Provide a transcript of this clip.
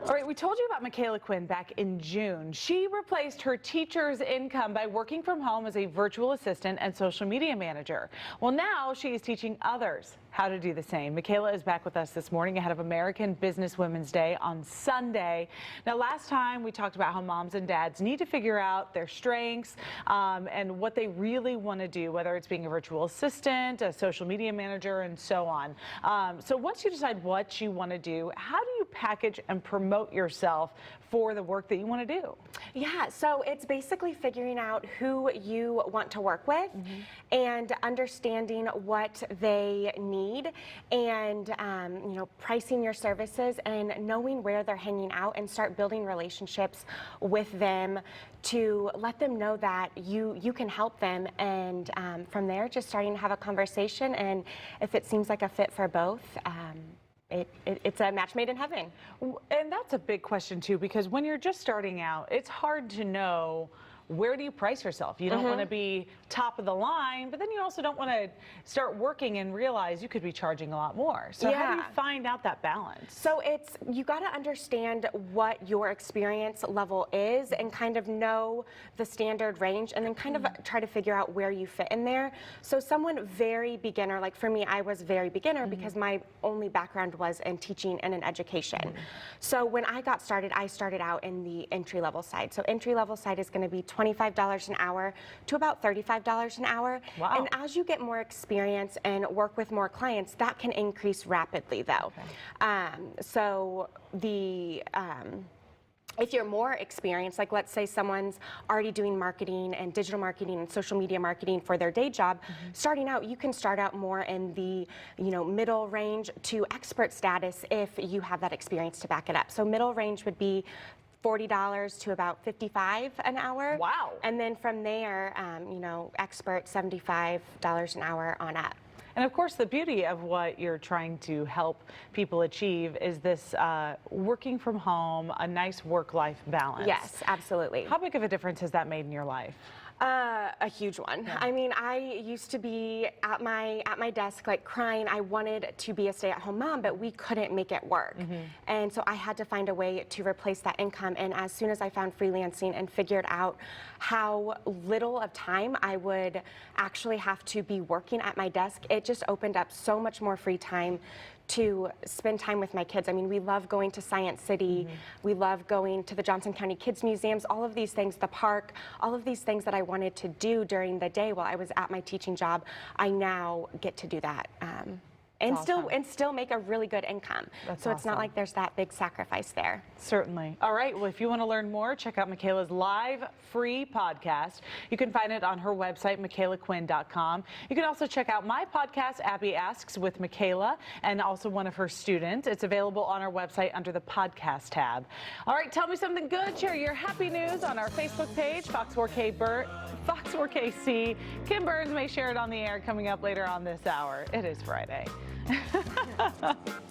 All right, we told you about Micala Quinn back in June. She replaced her teacher's income by working from home as a virtual assistant and social media manager. Well, now she is teaching others how to do the same. Micala is back with us this morning ahead of American Business Women's Day on Sunday. Now, last time we talked about how moms and dads need to figure out their strengths and what they really want to do, whether it's being a virtual assistant, a social media manager, and so on. So once you decide what you want to do, how do you package and promote yourself for the work that you want to do? Yeah, so it's basically figuring out who you want to work with and understanding what they need and pricing your services and knowing where they're hanging out and start building relationships with them to let them know that you can help them, and from there just starting to have a conversation, and if it seems like a fit for both, it's a match made in heaven. And that's a big question too, because when you're just starting out, it's hard to know where do you price yourself. You don't want to be top of the line, but then you also don't want to start working and realize you could be charging a lot more. So how do you find out that balance? So you got to understand what your experience level is and kind of know the standard range, and then kind of try to figure out where you fit in there. So someone very beginner, like for me, I was very beginner because my only background was in teaching and in education. So when I got started, I started out in the entry-level side. So entry-level side is going to be $25 an hour to about $35 an hour. Wow. And as you get more experience and work with more clients, that can increase rapidly though. So if you're more experienced, like let's say someone's already doing marketing and digital marketing and social media marketing for their day job, starting out, you can start out more in the middle range to expert status if you have that experience to back it up. So middle range would be $40 to about $55 an hour. Wow. And then from there, expert $75 an hour on up. And of course, the beauty of what you're trying to help people achieve is this working from home, a nice work-life balance. Yes, absolutely. How big of a difference has that made in your life? A huge one. Yeah. I mean, I used to be at my desk like crying. I wanted to be a stay-at-home mom, but we couldn't make it work. And so I had to find a way to replace that income. And as soon as I found freelancing and figured out how little of time I would actually have to be working at my desk, it just opened up so much more free time to spend time with my kids. I mean, we love going to Science City, we love going to the Johnson County Kids Museums, all of these things, the park, all of these things that I wanted to do during the day while I was at my teaching job, I now get to do that. And still make a really good income. So it's not like there's that big sacrifice there. Certainly. All right. Well, if you want to learn more, check out Micala's live free podcast. You can find it on her website, MicalaQuinn.com. You can also check out my podcast, Abby Asks with Micala, and also one of her students. It's available on our website under the podcast tab. All right. Tell me something good. Share your happy news on our Facebook page, Fox4KC. Kim Burns may share it on the air coming up later on this hour. It is Friday.